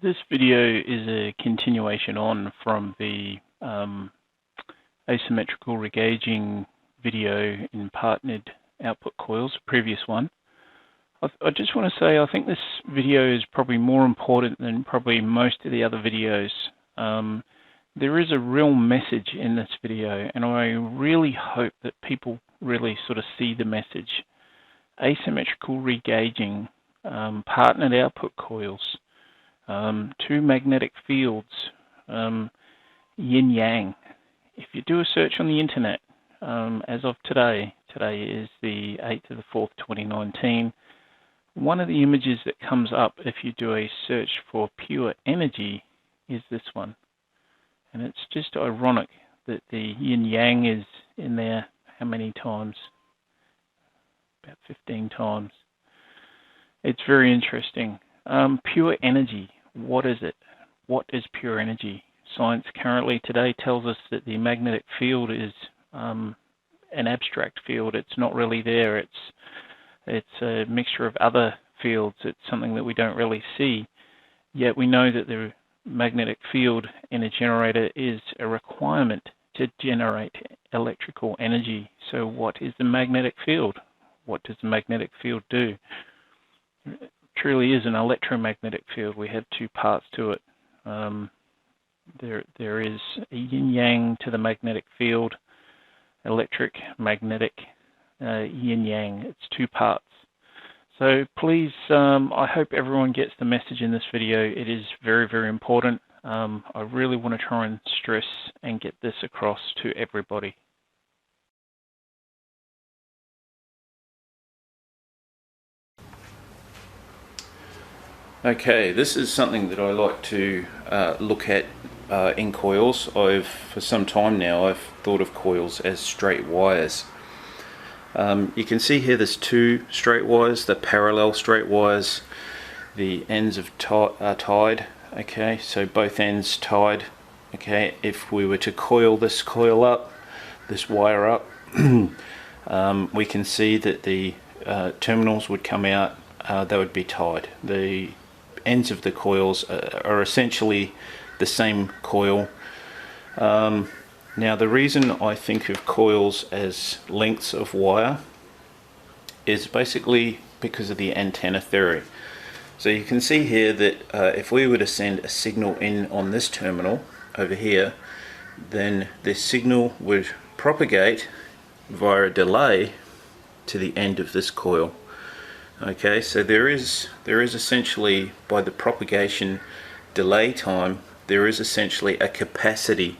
This video is a continuation on from the asymmetrical regauging video in partnered output coils, previous one. I just want to say I think this video is probably more important than probably most of the other videos. There is a real message in this video, and I really hope that people really sort of see the message. Asymmetrical regauging, partnered output coils, two magnetic fields, yin-yang. If you do a search on the internet, as of today is the 8th of the 4th, 2019, one of the images that comes up if you do a search for pure energy is this one. And it's just ironic that the yin-yang is in there how many times? About 15 times. It's very interesting. Pure energy, what is it? What is pure energy? Science currently today tells us that the magnetic field is an abstract field. It's not really there. It's a mixture of other fields. It's something that we don't really see. Yet we know that the magnetic field in a generator is a requirement to generate electrical energy. So what is the magnetic field? What does the magnetic field do? It truly is an electromagnetic field. We have two parts to it. There is a yin-yang to the magnetic field, electric, magnetic, yin-yang. It's two parts. So please, I hope everyone gets the message in this video. It is very, very important. I really want to try and stress and get this across to everybody. Okay, this is something that I like to look at in coils. For some time now, I've thought of coils as straight wires. You can see here there's two straight wires, the parallel straight wires. The ends are tied, okay, so both ends tied. Okay, if we were to coil this coil up, this wire up, we can see that the terminals would come out, they would be tied. The ends of the coils are essentially the same coil. Now the reason I think of coils as lengths of wire is basically because of the antenna theory. So you can see here that if we were to send a signal in on this terminal over here, then this signal would propagate via a delay to the end of this coil. Okay, so there is essentially, by the propagation delay time, there is essentially a capacity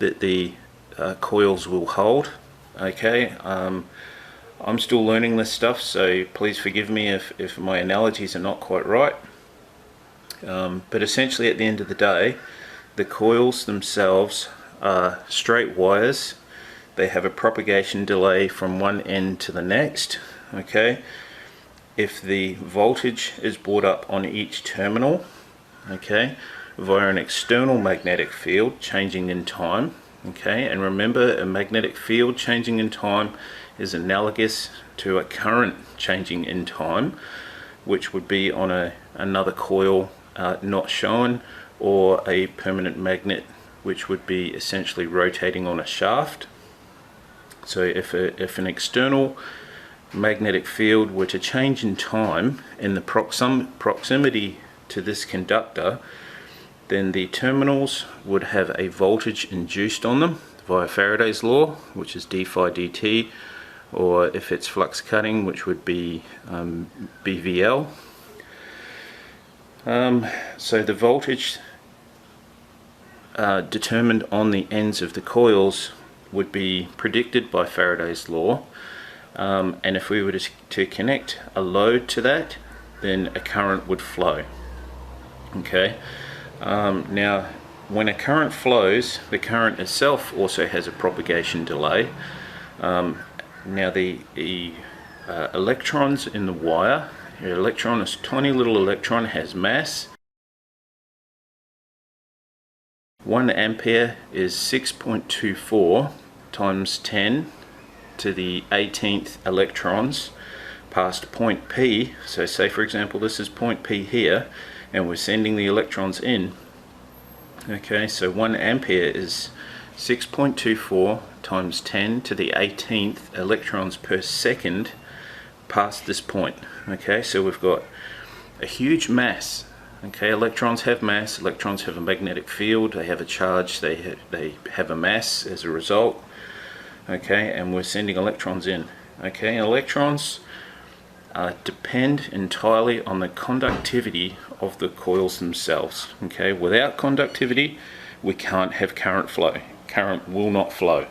that the coils will hold. Okay, I'm still learning this stuff, so please forgive me if my analogies are not quite right. But essentially at the end of the day, the coils themselves are straight wires. They have a propagation delay from one end to the next. Okay, if the voltage is brought up on each terminal, okay, via an external magnetic field changing in time, okay, and remember, a magnetic field changing in time is analogous to a current changing in time, which would be on another coil not shown, or a permanent magnet, which would be essentially rotating on a shaft. So if an external magnetic field were to change in time in the proximity to this conductor, then the terminals would have a voltage induced on them via Faraday's law, which is d phi dt, or if it's flux cutting, which would be BVL. So the voltage determined on the ends of the coils would be predicted by Faraday's law. And if we were to connect a load to that, then a current would flow. Okay. Now, when a current flows, the current itself also has a propagation delay. Now, the electrons in the wire, an electron, this tiny little electron, has mass. 1 ampere is 6.24 times 10 to the 18th electrons past point P. So say for example this is point P here, and we're sending the electrons in. Okay, so 1 ampere is 6.24 times 10 to the 18th electrons per second past this point. Okay, so we've got a huge mass. Okay, electrons have mass, electrons have a magnetic field, they have a charge, they have a mass as a result. Okay, and we're sending electrons in. Okay, electrons depend entirely on the conductivity of the coils themselves. Okay, without conductivity, we can't have current flow. Current will not flow.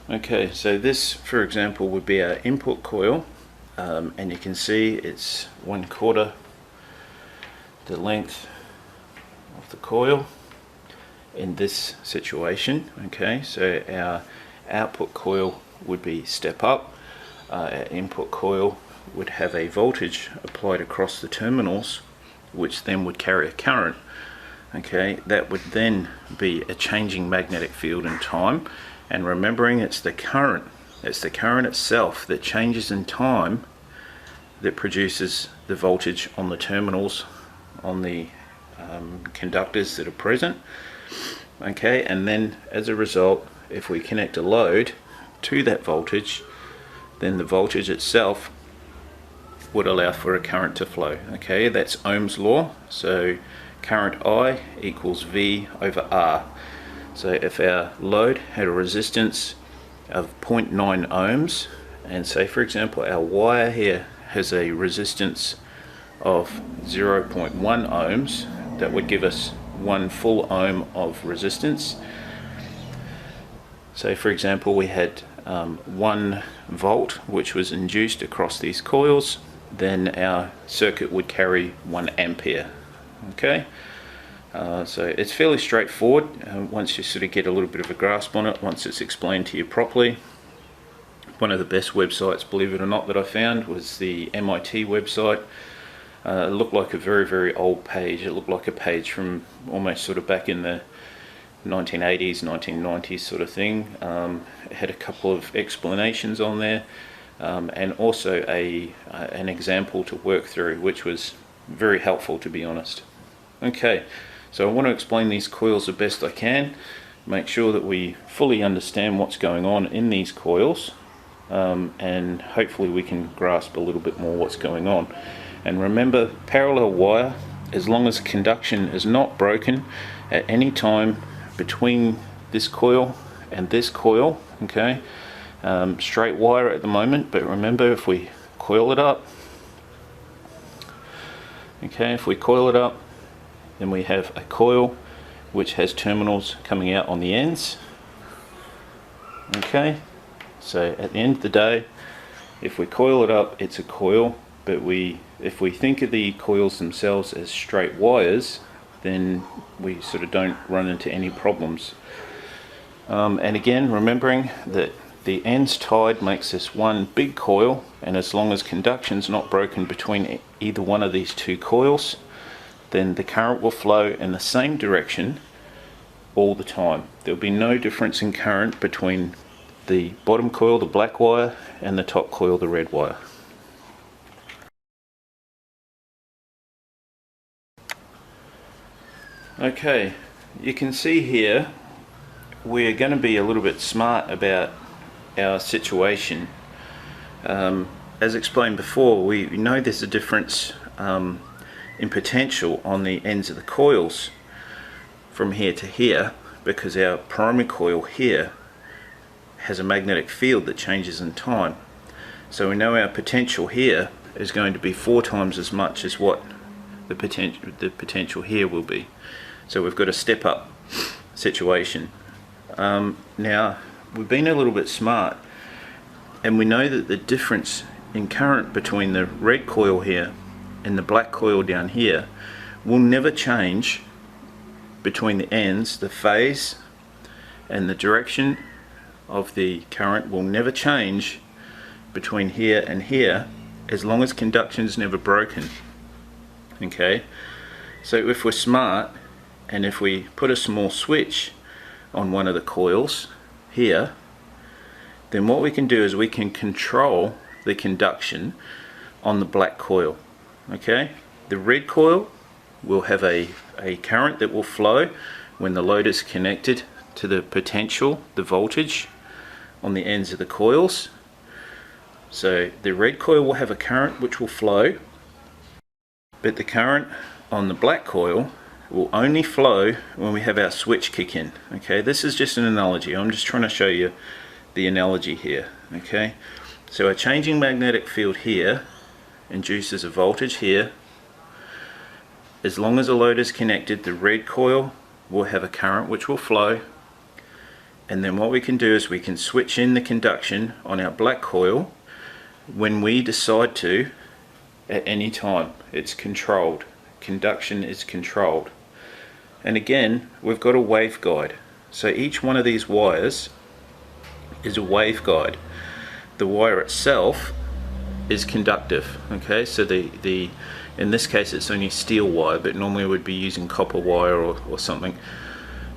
Okay, so this, for example, would be our input coil, and you can see it's 1/4 the length of the coil in this situation. Okay, so our output coil would be step up. Our input coil would have a voltage applied across the terminals, which then would carry a current. Okay, that would then be a changing magnetic field in time. And remembering it's the current itself that changes in time that produces the voltage on the terminals, on the conductors that are present. Okay, and then as a result, if we connect a load to that voltage, then the voltage itself would allow for a current to flow. Okay, that's Ohm's law. So current I equals V over R. So if our load had a resistance of 0.9 ohms, and say for example our wire here has a resistance of 0.1 ohms, that would give us 1 full ohm of resistance. So for example we had 1 volt which was induced across these coils, then our circuit would carry 1 ampere. Okay. So it's fairly straightforward once you sort of get a little bit of a grasp on it, once it's explained to you properly. One of the best websites, believe it or not, that I found was the MIT website. It looked like a very, very old page. It looked like a page from almost sort of back in the 1980s, 1990s sort of thing. It had a couple of explanations on there, and also an example to work through, which was very helpful, to be honest. Okay. So I want to explain these coils the best I can, make sure that we fully understand what's going on in these coils, and hopefully we can grasp a little bit more what's going on. And remember, parallel wire, as long as conduction is not broken at any time between this coil and this coil, okay, straight wire at the moment, but remember if we coil it up, okay, if we coil it up, then we have a coil which has terminals coming out on the ends. Okay, so at the end of the day, if we coil it up, it's a coil, but if we think of the coils themselves as straight wires, then we sort of don't run into any problems. And again, remembering that the ends tied makes this one big coil, and as long as conduction's not broken between either one of these two coils, then the current will flow in the same direction all the time. There'll be no difference in current between the bottom coil, the black wire, and the top coil, the red wire. Okay, you can see here we're going to be a little bit smart about our situation. As explained before, we know there's a difference in potential on the ends of the coils from here to here, because our primary coil here has a magnetic field that changes in time. So we know our potential here is going to be 4 times as much as what the potential here will be. So we've got a step up situation. Now we've been a little bit smart, and we know that the difference in current between the red coil here and the black coil down here will never change between the ends. The phase and the direction of the current will never change between here and here, as long as conduction is never broken. Okay, so if we're smart, and if we put a small switch on one of the coils here, then what we can do is we can control the conduction on the black coil. Okay, the red coil will have a current that will flow when the load is connected to the potential, the voltage on the ends of the coils. So the red coil will have a current which will flow, but the current on the black coil will only flow when we have our switch kick in. Okay, this is just an analogy. I'm just trying to show you the analogy here. Okay, so a changing magnetic field here induces a voltage here. As long as the load is connected, the red coil will have a current which will flow, and then what we can do is we can switch in the conduction on our black coil when we decide to at any time. It's controlled. Conduction is controlled. And again, we've got a waveguide. So each one of these wires is a waveguide. The wire itself is conductive. Okay, so the in this case it's only steel wire, but normally we'd be using copper wire or something.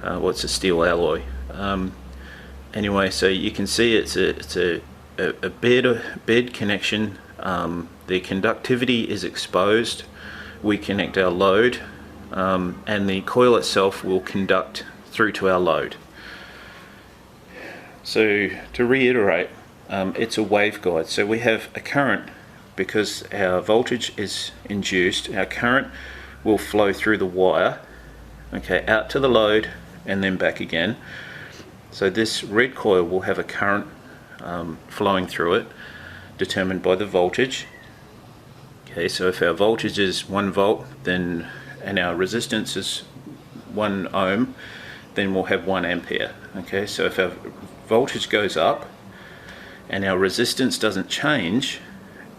Well, it's a steel alloy. Anyway, so you can see it's a bed connection. The conductivity is exposed. We connect our load, and the coil itself will conduct through to our load. So to reiterate, it's a waveguide. So we have a current because our voltage is induced. Our current will flow through the wire, okay, out to the load and then back again. So this red coil will have a current flowing through it, determined by the voltage. Okay, so if our voltage is 1 volt, then and our resistance is 1 ohm, then we'll have 1 ampere. Okay, so if our voltage goes up and our resistance doesn't change,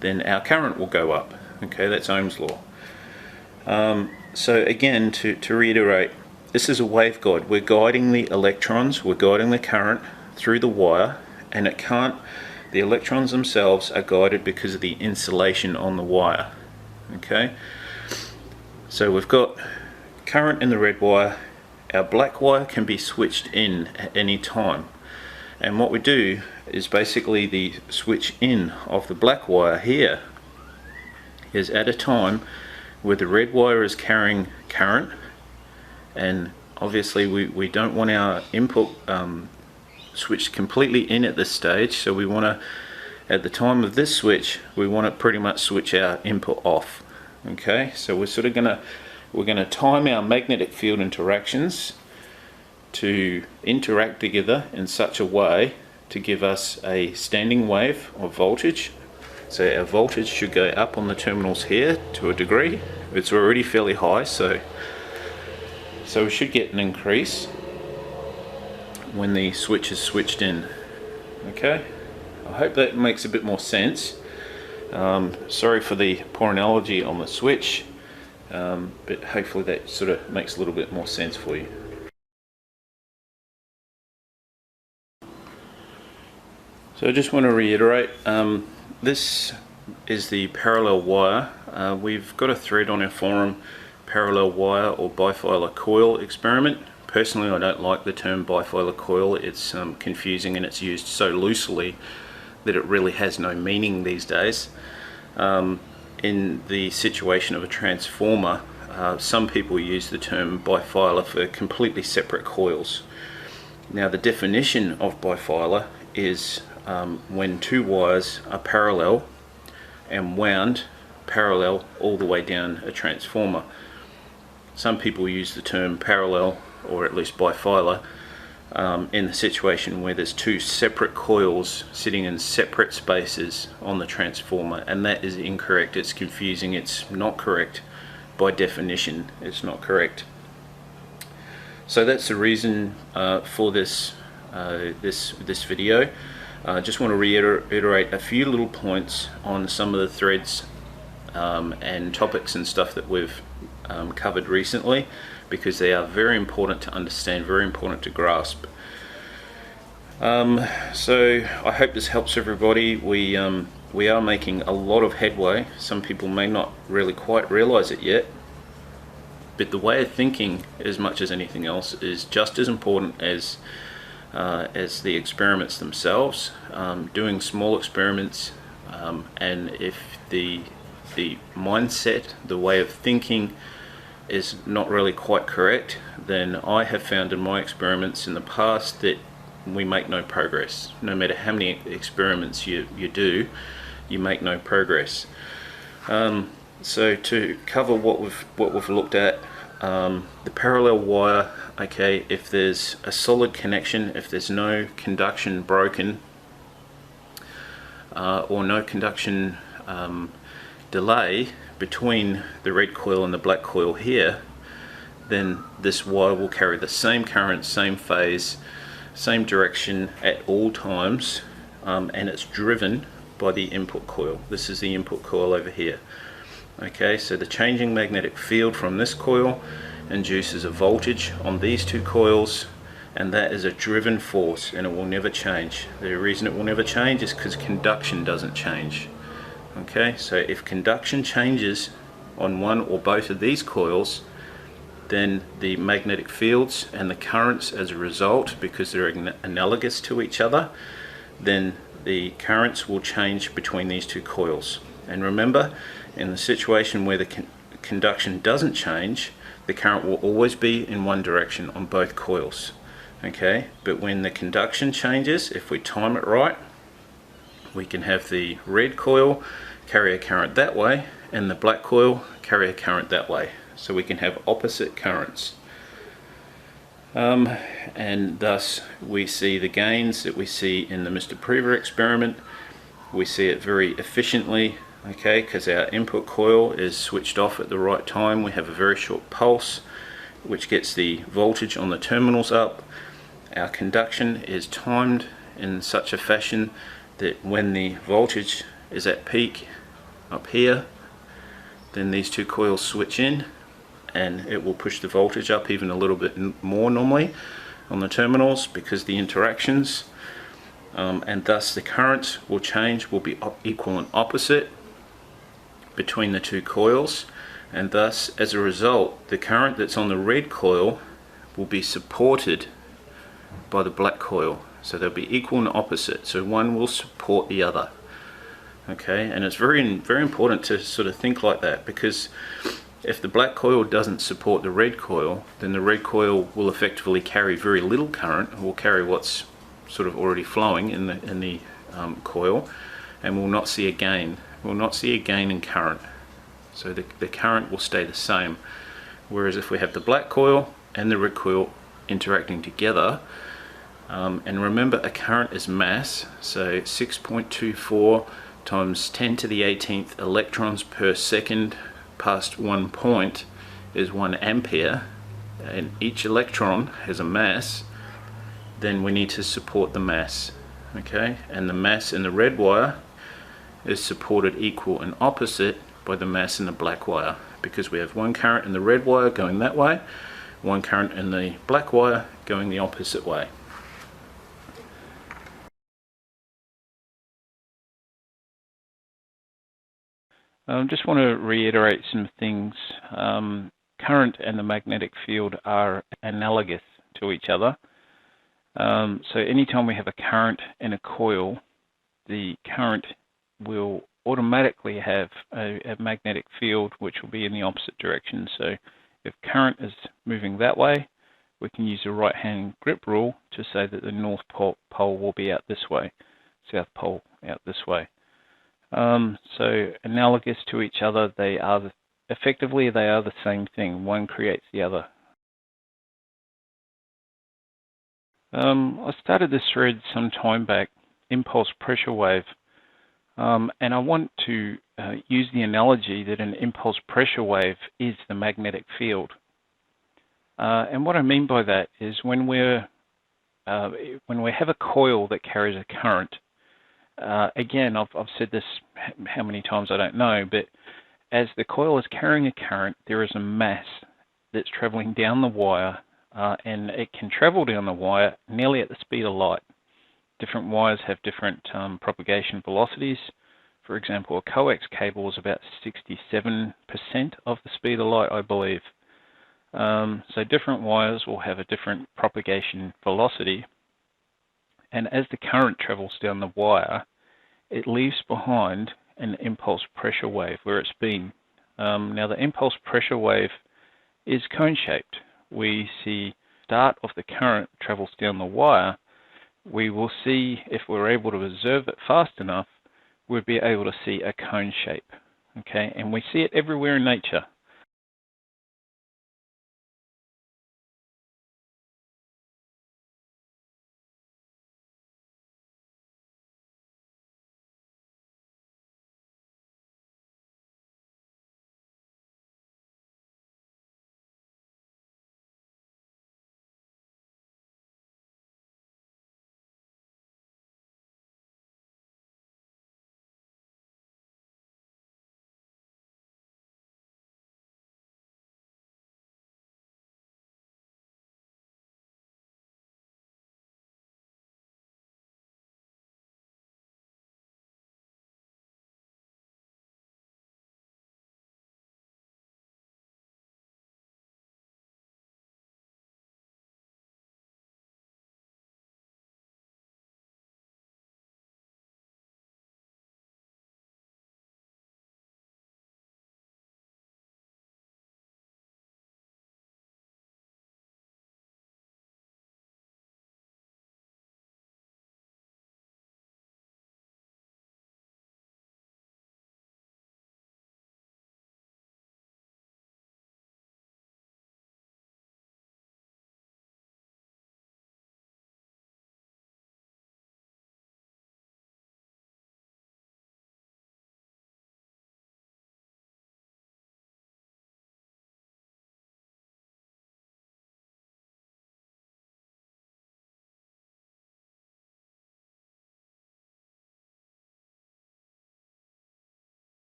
then our current will go up. Okay, that's Ohm's law. So again, to reiterate, this is a waveguide. We're guiding the electrons, we're guiding the current through the wire, and it can't, the electrons themselves are guided because of the insulation on the wire. Okay, so we've got current in the red wire. Our black wire can be switched in at any time, and what we do is basically the switch in of the black wire here is at a time where the red wire is carrying current, and obviously we don't want our input switched completely in at this stage, so we want to, at the time of this switch, we want to pretty much switch our input off. Okay, so we're gonna time our magnetic field interactions to interact together in such a way to give us a standing wave of voltage. So our voltage should go up on the terminals here to a degree. It's already fairly high, so we should get an increase when the switch is switched in. Okay, I hope that makes a bit more sense. Sorry for the poor analogy on the switch, but hopefully that sort of makes a little bit more sense for you. So I just want to reiterate, this is the parallel wire. We've got a thread on our forum, parallel wire or bifilar coil experiment. Personally, I don't like the term bifilar coil. It's confusing and it's used so loosely that it really has no meaning these days. In the situation of a transformer, some people use the term bifilar for completely separate coils. Now, the definition of bifilar is when two wires are parallel and wound parallel all the way down a transformer. Some people use the term parallel, or at least bifilar, in the situation where there's two separate coils sitting in separate spaces on the transformer, and that is incorrect. It's confusing. It's not correct. By definition, it's not correct. So that's the reason for this video. I just want to reiterate a few little points on some of the threads and topics and stuff that we've covered recently, because they are very important to understand, very important to grasp. So I hope this helps everybody. We are making a lot of headway. Some people may not really quite realize it yet, but the way of thinking, as much as anything else, is just as important as as the experiments themselves, doing small experiments, and if the mindset, the way of thinking is not really quite correct, then I have found in my experiments in the past that we make no progress. No matter how many experiments you do, you make no progress. So to cover what we've looked at, the parallel wire, okay, if there's a solid connection, if there's no conduction broken, or no conduction delay between the red coil and the black coil here, then this wire will carry the same current, same phase, same direction at all times, and it's driven by the input coil. This is the input coil over here. Okay, so the changing magnetic field from this coil induces a voltage on these two coils, and that is a driven force, and it will never change. The reason it will never change is because conduction doesn't change. Okay, so if conduction changes on one or both of these coils, then the magnetic fields and the currents as a result, because they're analogous to each other, then the currents will change between these two coils. And remember, in the situation where the conduction doesn't change, the current will always be in one direction on both coils. Okay, but when the conduction changes, if we time it right, we can have the red coil carry a current that way and the black coil carry a current that way. So we can have opposite currents. And thus we see the gains that we see in the Mr. Prever experiment. We see it very efficiently, okay, because our input coil is switched off at the right time. We have a very short pulse which gets the voltage on the terminals up. Our conduction is timed in such a fashion that when the voltage is at peak up here, then these two coils switch in and it will push the voltage up even a little bit more normally on the terminals because the interactions, and thus the currents will change, will be equal and opposite between the two coils, and thus as a result the current that's on the red coil will be supported by the black coil. So they'll be equal and opposite, so one will support the other. Okay, and it's very important to sort of think like that, because if the black coil doesn't support the red coil, then the red coil will effectively carry very little current, will carry what's sort of already flowing in the coil, and will not see a gain. Will not see a gain in current. So the current will stay the same. Whereas if we have the black coil and the red coil interacting together, and remember a current is mass, so 6.24 times 10 to the 18th electrons per second past 1 point is 1 ampere, and each electron has a mass, then we need to support the mass. Okay, and the mass in the red wire is supported equal and opposite by the mass in the black wire, because we have one current in the red wire going that way, one current in the black wire going the opposite way. Just want to reiterate some things. Current and the magnetic field are analogous to each other. So anytime we have a current in a coil, the current will automatically have a magnetic field which will be in the opposite direction. So if current is moving that way, we can use the right hand grip rule to say that the north pole will be out this way, south pole out this way. So analogous to each other, they are effectively the same thing. One creates the other. I started this thread some time back, impulse pressure wave, and I want to use the analogy that an impulse pressure wave is the magnetic field. And what I mean by that is when we have a coil that carries a current. Again, I've said this how many times I don't know, but as the coil is carrying a current, there is a mass that's traveling down the wire, and it can travel down the wire nearly at the speed of light. Different wires have different propagation velocities. For example, a coax cable is about 67% of the speed of light, I believe. So different wires will have a different propagation velocity. and as the current travels down the wire, it leaves behind an impulse pressure wave where it's been. Now the impulse pressure wave is cone-shaped. We see start of the current travels down the wire. We will see, if we're able to observe it fast enough, we'll be able to see a cone shape. Okay, and we see it everywhere in nature.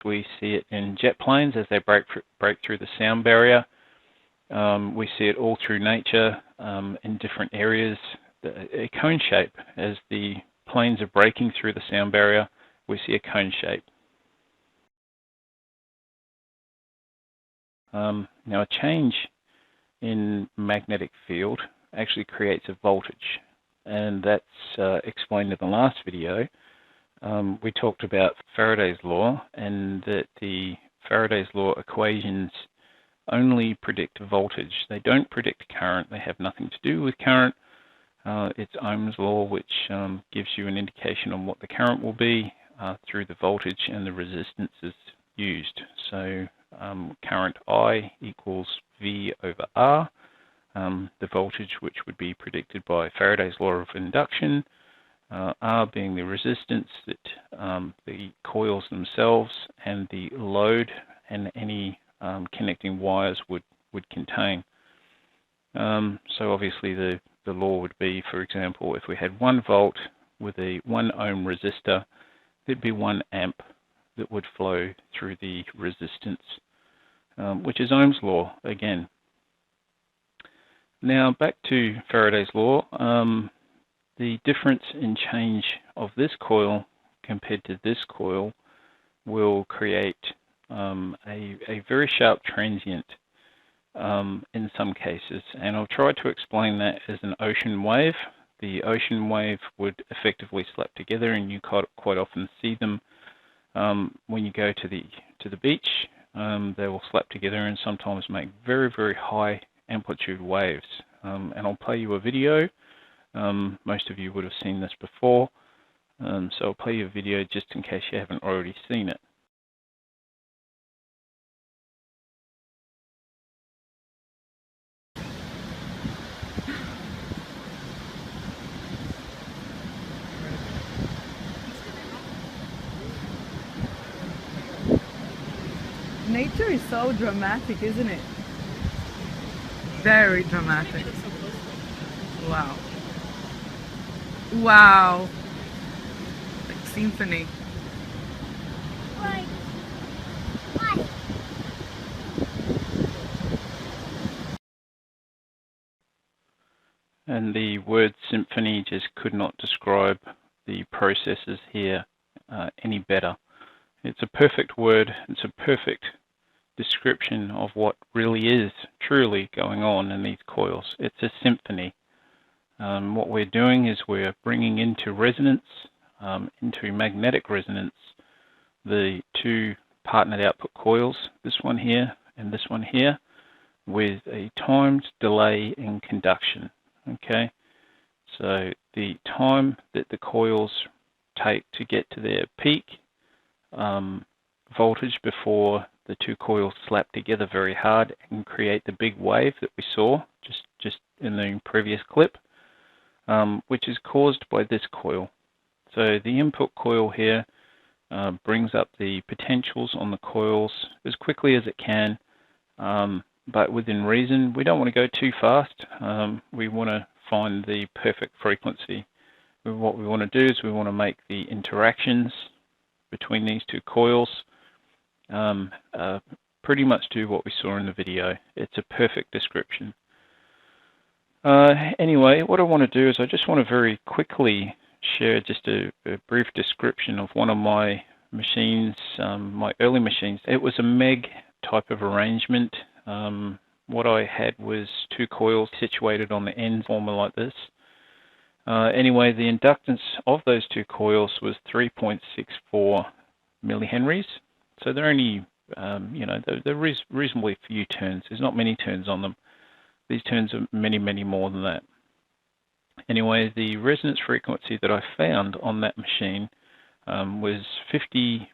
We see it in jet planes as they break through the sound barrier. We see it all through nature in different areas. A cone shape. As the planes are breaking through the sound barrier, we see a cone shape. Now a change in magnetic field actually creates a voltage, and that's explained in the last video. We talked about Faraday's law, and that the Faraday's law equations only predict voltage. They don't predict current. They have nothing to do with current. It's Ohm's law, which gives you an indication on what the current will be through the voltage and the resistances used. So current I equals V over R, the voltage which would be predicted by Faraday's law of induction, R being the resistance that the coils themselves and the load and any connecting wires would contain. So obviously the law would be, for example, if we had 1 volt with a 1 ohm resistor, there'd be 1 amp that would flow through the resistance, which is Ohm's law again. Now back to Faraday's law. The difference in change of this coil compared to this coil will create a very sharp transient in some cases, and I'll try to explain that as an ocean wave. The ocean wave would effectively slap together, and you quite often see them when you go to the beach. They will slap together and sometimes make very, very high amplitude waves. And I'll play you a video. Most of you would have seen this before, so I'll play you a video just in case you haven't already seen it. Nature is so dramatic, isn't it? Very dramatic. Wow. Wow. Like symphony. and the word symphony just could not describe the processes here any better. It's a perfect word, it's a perfect description of what really is truly going on in these coils. It's a symphony. What we're doing is we're bringing into resonance, into magnetic resonance, the two partnered output coils, this one here and this one here, with a timed delay in conduction. Okay, so the time that the coils take to get to their peak voltage before the two coils slap together very hard and create the big wave that we saw just in the previous clip, which is caused by this coil. So the input coil here brings up the potentials on the coils as quickly as it can, but within reason. We don't want to go too fast. We want to find the perfect frequency. What we want to do is we want to make the interactions between these two coils pretty much do what we saw in the video. It's a perfect description. Anyway, what I want to do is I just want to very quickly share just a brief description of one of my machines, my early machines. It was a MEG type of arrangement. What I had was two coils situated on the end, forming like this. Anyway, the inductance of those two coils was 3.64 millihenries. So they're only, they're reasonably few turns. There's not many turns on them. These turns are many, many more than that. Anyway, the resonance frequency that I found on that machine was 50%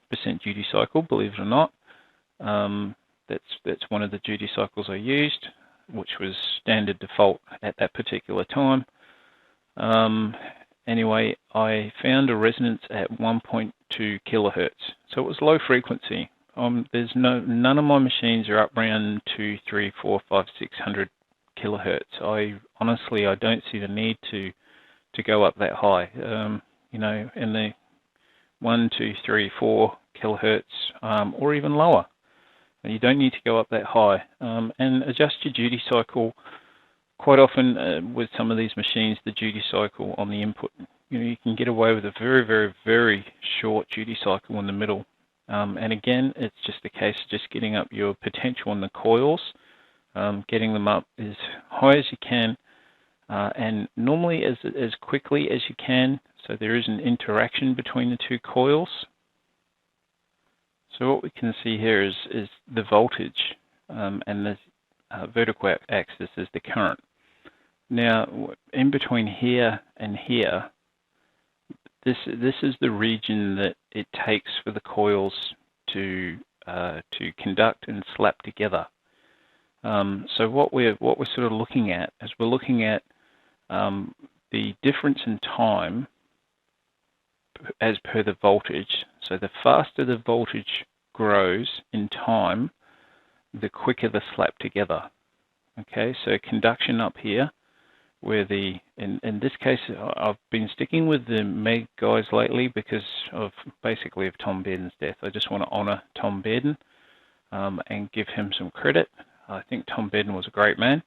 duty cycle, believe it or not. That's one of the duty cycles I used, which was standard default at that particular time. Anyway, I found a resonance at 1.2 kilohertz, so it was low frequency. There's none of my machines are up around 2, 3, 4, 5, 600 kilohertz. I don't see the need to go up that high. In the 1, 2, 3, 4 kilohertz or even lower. You don't need to go up that high, and adjust your duty cycle. Quite often with some of these machines, the duty cycle on the input, you can get away with a very, very, very short duty cycle in the middle. And again, it's just a case of just getting up your potential on the coils, getting them up as high as you can, and normally as quickly as you can, so there is an interaction between the two coils. So what we can see here is the voltage, and the vertical axis is the current. Now, in between here and here, this is the region that it takes for the coils to conduct and slap together. So what we're sort of looking at is we're looking at the difference in time as per the voltage. So the faster the voltage grows in time, the quicker the slap together. Okay, so conduction up here, where in this case I've been sticking with the MEG guys lately because of Tom Bearden's death. I just want to honor Tom Bearden and give him some credit. I think Tom Bearden was a great man.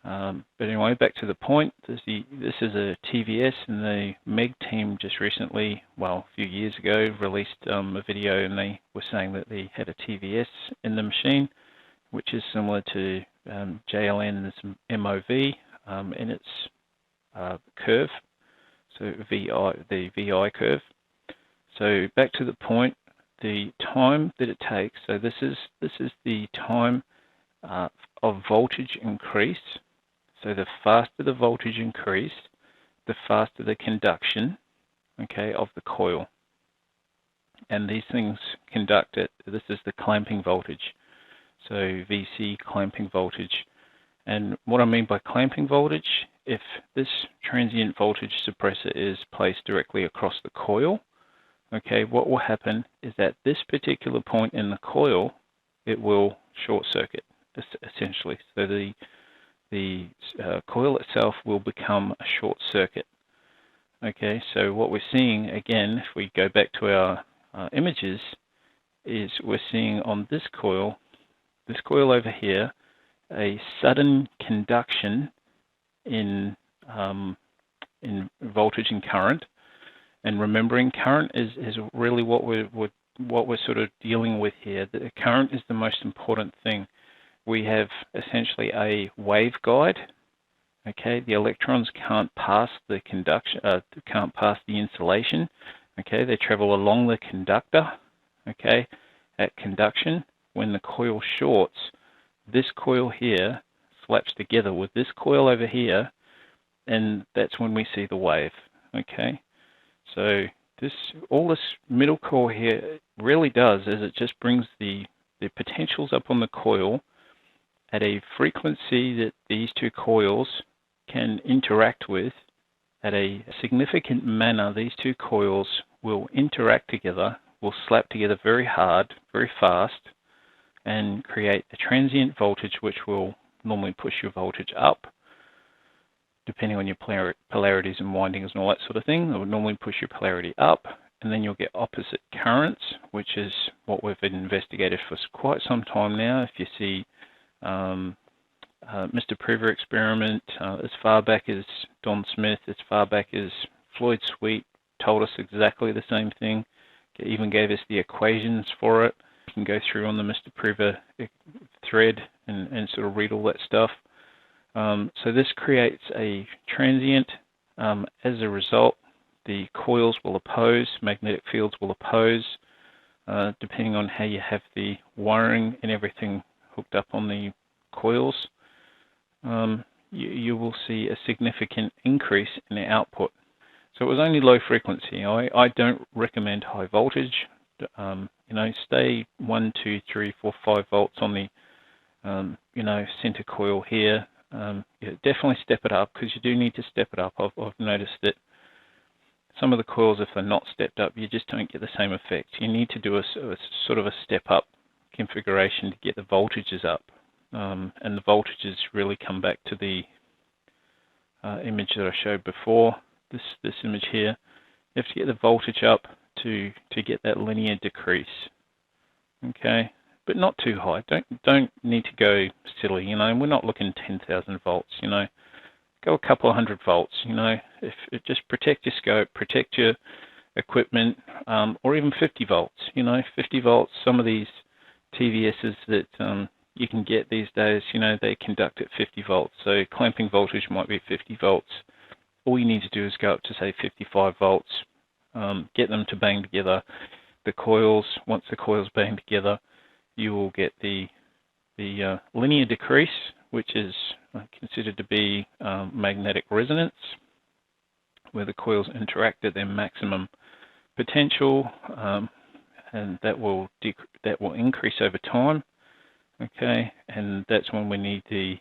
But anyway, back to the point. This is a TVS, and the MEG team just recently, well, a few years ago, released a video, and they were saying that they had a TVS in the machine, which is similar to JLN and its MOV in its curve, so the VI curve. So back to the point, the time that it takes. So this is the time of voltage increase. So the faster the voltage increase, the faster the conduction, okay, of the coil. And these things conduct it. This is the clamping voltage. So VC clamping voltage. And what I mean by clamping voltage, if this transient voltage suppressor is placed directly across the coil, okay, what will happen is at this particular point in the coil, it will short circuit, essentially. So the coil itself will become a short circuit. Okay, so what we're seeing, again, if we go back to our images, is we're seeing on this coil over here, a sudden conduction in in voltage and current. And remembering, current is really what we're sort of dealing with here. The current is the most important thing. We have essentially a waveguide. Okay, the electrons can't pass the conduction, can't pass the insulation. Okay, they travel along the conductor. Okay, at conduction, when the coil shorts, this coil here slaps together with this coil over here, and that's when we see the wave. Okay, so all this middle core here really does is it just brings the potentials up on the coil at a frequency that these two coils can interact with. At a significant manner, these two coils will interact together, will slap together very hard, very fast, and create a transient voltage which will normally push your voltage up. Depending on your polarities and windings and all that sort of thing, it would normally push your polarity up, and then you'll get opposite currents, which is what we've investigated for quite some time now. If you see Mr. Prever experiment, as far back as Don Smith, as far back as Floyd Sweet told us exactly the same thing. He even gave us the equations for it. You can go through on the Mr. Prever thread and sort of read all that stuff. So this creates a transient. As a result, the coils will oppose, magnetic fields will oppose, depending on how you have the wiring and everything hooked up on the coils. You will see a significant increase in the output. So it was only low frequency. I don't recommend high voltage. Stay 1, 2, 3, 4, 5 volts on the center coil here. Definitely step it up, because you do need to step it up. I've noticed that some of the coils, if they're not stepped up, you just don't get the same effect. You need to do a sort of a step up configuration to get the voltages up. And the voltages really come back to the image that I showed before, this image here. You have to get the voltage up to get that linear decrease. Okay, but not too high. Don't need to go silly. We're not looking 10,000 volts. Go a couple of 100 volts. If just protect your scope, protect your equipment, or even 50 volts. 50 volts. Some of these TVSs that you can get these days, they conduct at 50 volts. So clamping voltage might be 50 volts. All you need to do is go up to, say, 55 volts. Get them to bang together. The coils, once the coils bang together, you will get the linear decrease, which is considered to be magnetic resonance, where the coils interact at their maximum potential, and that will increase over time. Okay, and that's when we need the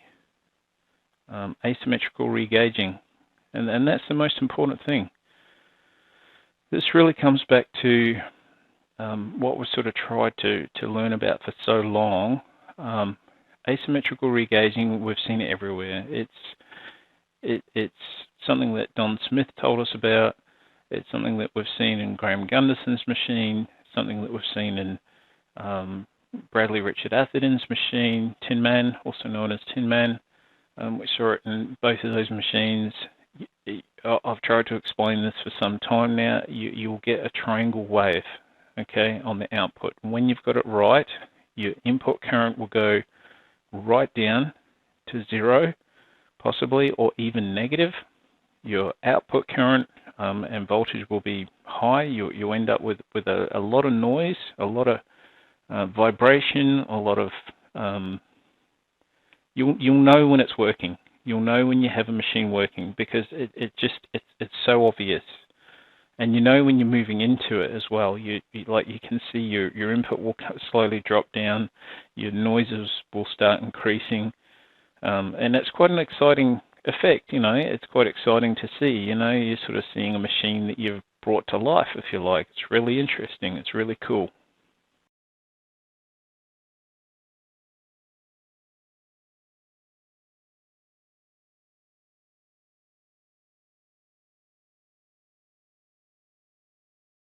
asymmetrical regauging, and that's the most important thing. This really comes back to what we sort of tried to learn about for so long. Asymmetrical regauging, we've seen it everywhere. It's something that Don Smith told us about. It's something that we've seen in Graham Gunderson's machine, something that we've seen in Bradley Richard Atherton's machine, Tin Man, also known as Tin Man. We saw it in both of those machines. I've tried to explain this for some time now. You'll get a triangle wave, okay, on the output. When you've got it right, your input current will go right down to 0, possibly, or even negative. Your output current and voltage will be high. You end up with a lot of noise, a lot of vibration, a lot of you'll know when it's working. You'll know when you have a machine working, because it's so obvious, and when you're moving into it as well. You can see your input will slowly drop down, your noises will start increasing, and it's quite an exciting effect. It's quite exciting to see. You're sort of seeing a machine that you've brought to life, if you like. It's really interesting. It's really cool.